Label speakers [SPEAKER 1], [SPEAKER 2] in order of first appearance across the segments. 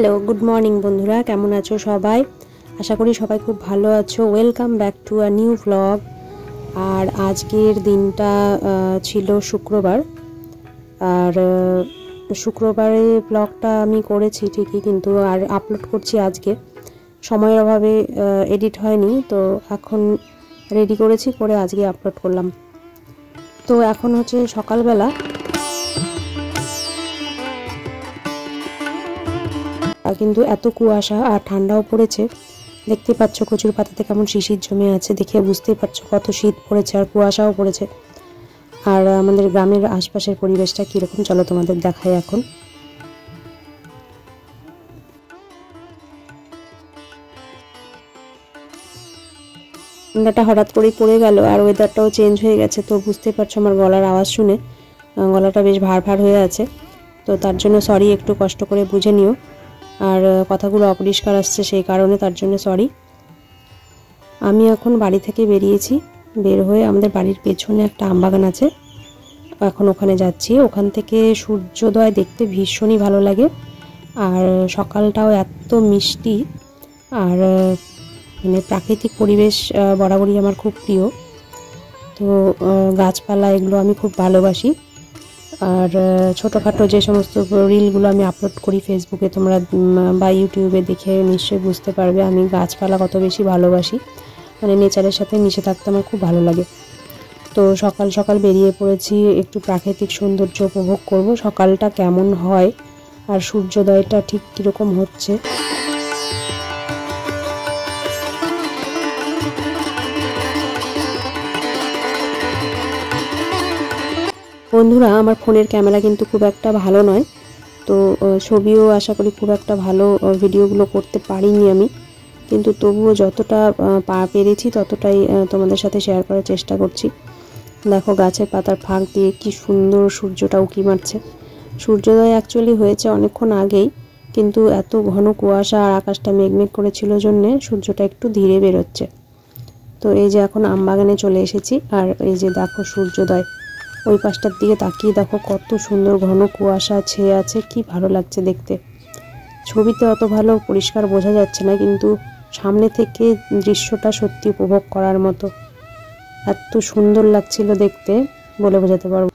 [SPEAKER 1] Hello, good morning বন্ধুরা, কেমন আছো সবাই? আশা করি সবাই খুব ভালো আছো। Welcome back to a new vlog. আর আজকের দিনটা ছিল শুক্রবার। আর শুক্রবারে ব্লগটা আমি করেছি ঠিকই, কিন্তু আর আপলোড করছি আজকে, সময়ের অভাবে এডিট হয়নি। তো এখন রেডি করেছি, করে আজকে আপলোড করলাম। তো এখন হচ্ছে সকালবেলা, কিন্তু এত কুয়াশা আর ঠান্ডাও পড়েছে। দেখতে পাচ্ছ কচুর পাতাতে কেমন শিশির জমে আছে, দেখে বুঝতেই পারছো কত শীত পড়েছে আর কুয়াশাও পড়েছে। আর আমাদের গ্রামের আশপাশের পরিবেশটা কীরকম চলো তোমাদের দেখাই। এখন ঠান্ডাটা হঠাৎ করেই পড়ে গেল আর ওয়েদারটাও চেঞ্জ হয়ে গেছে। তো বুঝতেই পারছো আমার গলার আওয়াজ শুনে গলাটা বেশ ভার ভার হয়ে আছে। তো তার জন্য সরি, একটু কষ্ট করে বুঝে নিও। আর কথাগুলো অপরিষ্কার আসছে সেই কারণে, তার জন্য সরি। আমি এখন বাড়ি থেকে বেরিয়েছি, বের হয়ে আমাদের বাড়ির পেছনে একটা আমবাগান আছে, এখন ওখানে যাচ্ছি। ওখান থেকে সূর্যোদয় দেখতে ভীষণই ভালো লাগে, আর সকালটাও এত মিষ্টি। আর মানে প্রাকৃতিক পরিবেশ বরাবরই আমার খুব প্রিয়। তো গাছপালা এগুলো আমি খুব ভালোবাসি। আর ছোটোখাটো যে সমস্ত রিলগুলো আমি আপলোড করি ফেসবুকে, তোমরা বা ইউটিউবে দেখে নিশ্চয়ই বুঝতে পারবে আমি গাছপালা কত বেশি ভালোবাসি। মানে নেচারের সাথে মিশে থাকতে আমার খুব ভালো লাগে। তো সকাল সকাল বেরিয়ে পড়েছি, একটু প্রাকৃতিক সৌন্দর্য উপভোগ করব। সকালটা কেমন হয় আর সূর্যোদয়টা ঠিক কীরকম হচ্ছে। বন্ধুরা, আমার ফোনের ক্যামেরা কিন্তু খুব একটা ভালো নয়, তো ছবিও আশা করি খুব একটা ভালো ভিডিওগুলো করতে পারিনি আমি, কিন্তু তবুও যতটা পেরেছি ততটাই তোমাদের সাথে শেয়ার করার চেষ্টা করছি। দেখো গাছের পাতার ফাঁক দিয়ে কি সুন্দর সূর্যটা উঁকি মারছে। সূর্যোদয় অ্যাকচুয়ালি হয়েছে অনেকক্ষণ আগেই, কিন্তু এত ঘন কুয়াশা আর আকাশটা মেঘমেঘ করেছিল জন্যে সূর্যটা একটু ধীরে বেরোচ্ছে। তো এই যে এখন আমবাগানে চলে এসেছি, আর এই যে দেখো সূর্যোদয়, ওই পাশটার দিকে তাকিয়ে দেখো কত সুন্দর ঘন কুয়াশা ছেয়ে আছে, কি ভালো লাগছে দেখতে। ছবিতে অত ভালো পরিষ্কার বোঝা যাচ্ছে না, কিন্তু সামনে থেকে দৃশ্যটা সত্যি উপভোগ করার মতো। এত সুন্দর লাগছিল দেখতে, বলে বোঝাতে পারবো।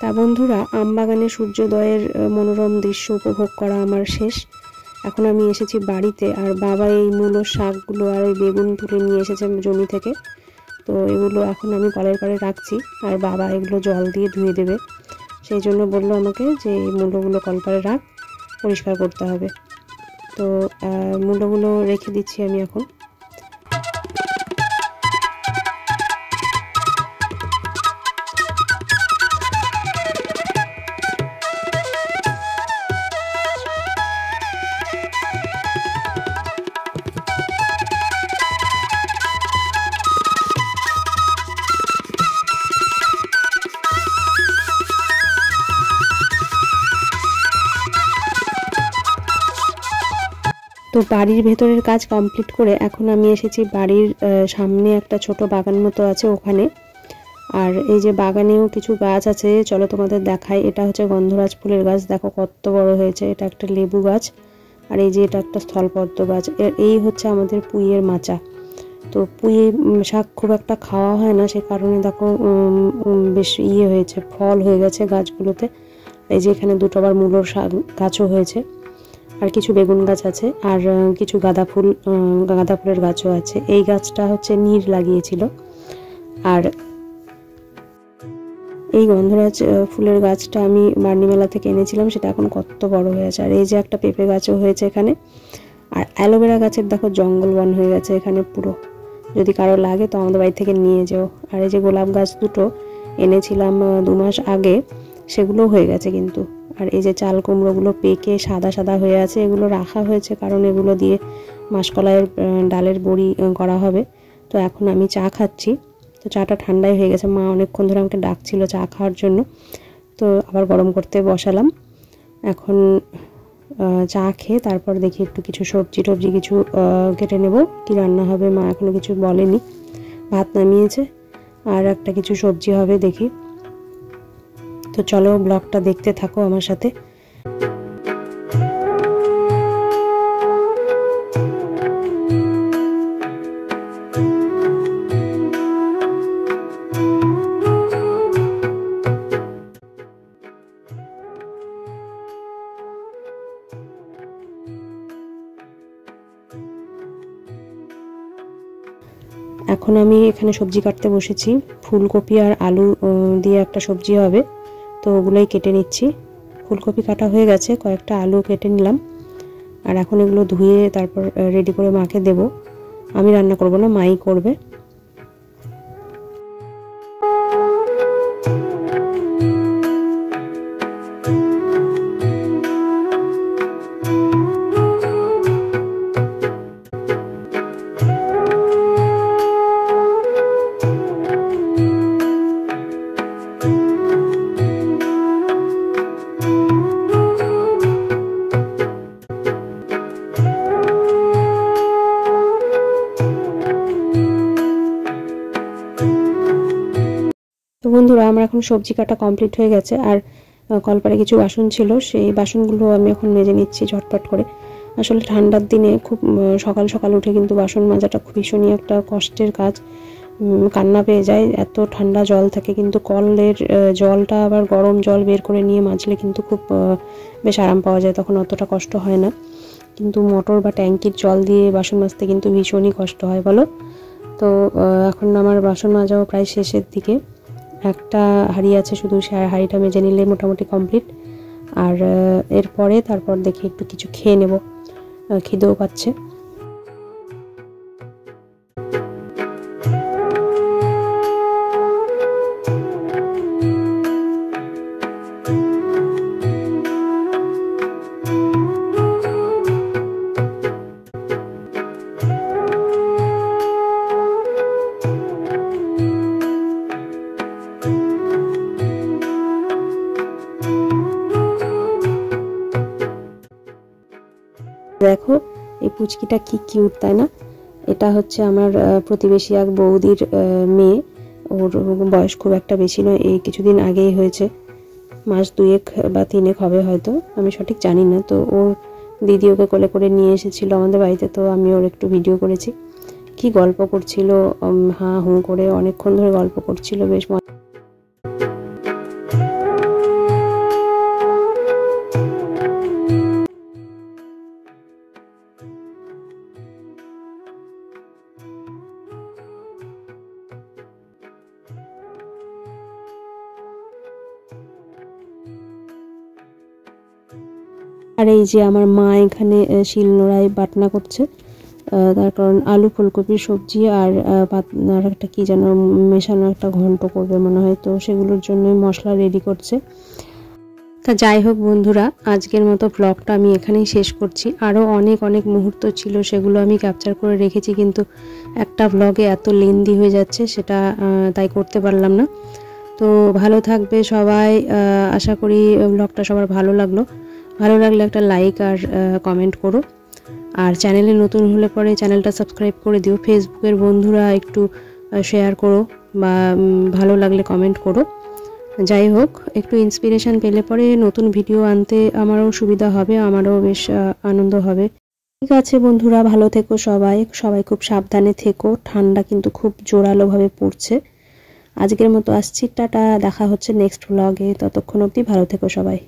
[SPEAKER 1] তা বন্ধুরা, আমবাগানে সূর্যোদয়ের মনোরম দৃশ্য উপভোগ করা আমার শেষ। এখন আমি এসেছি বাড়িতে, আর বাবা এই মূলো শাকগুলো আর এই বেগুন তুলে নিয়ে এসেছে জমি থেকে। তো এগুলো এখন আমি কলের পাড়ে রাখছি, আর বাবা এগুলো জল দিয়ে ধুয়ে দেবে। সেই জন্য বললো আমাকে যে এই মূলোগুলো কলপাড়ে রাখ, পরিষ্কার করতে হবে। তো মূলোগুলো রেখে দিচ্ছি আমি এখন। তো বাড়ির ভেতরের কাজ কমপ্লিট করে এখন আমি এসেছি বাড়ির সামনে একটা ছোট বাগান মতো আছে ওখানে। আর এই যে বাগানেও কিছু গাছ আছে, চলো তোমাদের দেখাই। এটা হচ্ছে গন্ধরাজ ফুলের গাছ, দেখো কত বড় হয়েছে। এটা একটা লেবু গাছ, আর এই যে এটা একটা স্থলপদ্ম গাছ। এই হচ্ছে আমাদের পুঁইয়ের মাচা। তো পুঁই শাক খুব একটা খাওয়া হয় না, সে কারণে দেখো বেশ হয়েছে, ফল হয়ে গেছে গাছগুলোতে। এই যে এখানে দুটো আবার মূলোর শাক গাছও হয়েছে, আর কিছু বেগুন গাছ আছে, আর কিছু গাঁদা ফুলের গাছও আছে। এই গাছটা হচ্ছে নীর লাগিয়েছিল। আর এই গন্ধরাজ ফুলের গাছটা আমি বার্নি মেলা থেকে এনেছিলাম, সেটা এখন কত বড় হয়েছে। আর এই যে একটা পেঁপে গাছও হয়েছে এখানে। আর অ্যালোভেরা গাছের দেখো জঙ্গল বন হয়ে গেছে এখানে পুরো, যদি কারো লাগে তো আমাদের বাড়ি থেকে নিয়ে যেও। আর এই যে গোলাপ গাছ দুটো এনেছিলাম 2 মাস আগে, সেগুলো হয়ে গেছে কিন্তু। আর এই যে চাল কুমড়োগুলো পেকে সাদা সাদা হয়ে আছে, এগুলো রাখা হয়েছে কারণ এগুলো দিয়ে মাসকলাইয়ের ডালের বড়ি করা হবে। তো এখন আমি চা খাচ্ছি। তো চাটা ঠান্ডাই হয়ে গেছে, মা অনেকক্ষণ ধরে আমাকে ডাকছিল চা খাওয়ার জন্য, তো আবার গরম করতে বসালাম। এখন চা খেয়ে তারপর দেখি একটু কিছু সবজি কিছু কেটে নেব। কি রান্না হবে মা এখনো কিছু বলেনি, ভাত নামিয়েছে আর একটা কিছু সবজি হবে দেখি। তো চলো ব্লগটা দেখতে থাকো আমার সাথে। এখন আমি এখানে সবজি কাটতে বসেছি, ফুলকপি আর আলু দিয়ে একটা সবজি হবে, তো ওগুলোই কেটে নিচ্ছি। ফুলকপি কাটা হয়ে গেছে, কয়েকটা আলু কেটে নিলাম। আর এখন এগুলো ধুয়ে তারপর রেডি করে মাকে দেব। আমি রান্না করব না, মাই করবে। তো বন্ধুরা আমার এখন সবজি কাটা কমপ্লিট হয়ে গেছে, আর কলপারে কিছু বাসন ছিল, সেই বাসনগুলো আমি এখন মেজে নিচ্ছি ঝটপট করে। আসলে ঠান্ডার দিনে খুব সকাল সকাল উঠে কিন্তু বাসন মাজাটা খুব ভীষণই একটা কষ্টের কাজ, কান্না পেয়ে যায়, এত ঠান্ডা জল থাকে। কিন্তু কলের জলটা আবার গরম জল বের করে নিয়ে মাজলে কিন্তু খুব বেশ আরাম পাওয়া যায়, তখন অতটা কষ্ট হয় না। কিন্তু মোটর বা ট্যাঙ্কির জল দিয়ে বাসন মাজতে কিন্তু ভীষণই কষ্ট হয় বলো। তো এখন আমার বাসন মাজাও প্রায় শেষের দিকে, একটা হাঁড়ি আছে শুধু, সে হাঁড়িটা মেজে নিলে মোটামুটি কমপ্লিট। আর এরপরে তারপর দেখি একটু কিছু খেয়ে নেব, খিদেও পাচ্ছে। দেখো এই পুচকিটা কি কিউট, তাই না? এটা হচ্ছে আমার প্রতিবেশী এক বৌদির মেয়ে। ওর বয়স খুব একটা বেশি নয়, এই কিছুদিন আগেই হয়েছে, মাস 2 বা 3 হবে হয়তো, আমি সঠিক জানি না। তো ওর দিদি ওকে কোলে করে নিয়ে এসেছিল আমাদের বাড়িতে, তো আমি ওর একটু ভিডিও করেছি। কি গল্প করছিল, হাঁ হুঁ করে অনেকক্ষণ ধরে গল্প করছিল, বেশ মজা। আর এই যে আমার মা এখানে শিলনোড়ায় বাটনা করছে, তার কারণ আলু ফুলকপির সবজি আর একটা কি যেন মেশানো একটা ঘন্ট করবে মনে হয়, তো সেগুলোর জন্য মশলা রেডি করছে। তা যাই হোক বন্ধুরা, আজকের মতো ব্লগটা আমি এখানেই শেষ করছি। আরও অনেক অনেক মুহূর্ত ছিল, সেগুলো আমি ক্যাপচার করে রেখেছি, কিন্তু একটা ব্লগে এত লেন্দি হয়ে যাচ্ছে, সেটা তাই করতে পারলাম না। তো ভালো থাকবে সবাই, আশা করি ব্লগটা সবার ভালো লাগলো। ভালো লাগলে একটা লাইক আর কমেন্ট করো। আর চ্যানেলে নতুন হলে পরে চ্যানেলটা সাবস্ক্রাইব করে দিও। ফেসবুকের বন্ধুরা একটু শেয়ার করো বা ভালো লাগলে কমেন্ট করো। যাই হোক, একটু ইন্সপিরেশন পেলে পরে নতুন ভিডিও আনতে আমারও সুবিধা হবে, আমারও বেশ আনন্দ হবে। ঠিক আছে বন্ধুরা, ভালো থেকো সবাই, সবাই খুব সাবধানে থেকো। ঠান্ডা কিন্তু খুব জোরালোভাবে পড়ছে। আজকের মতো আসছি, টাটা, দেখা হচ্ছে নেক্সট ব্লগে। ততক্ষণ অবধি ভালো থেকো সবাই।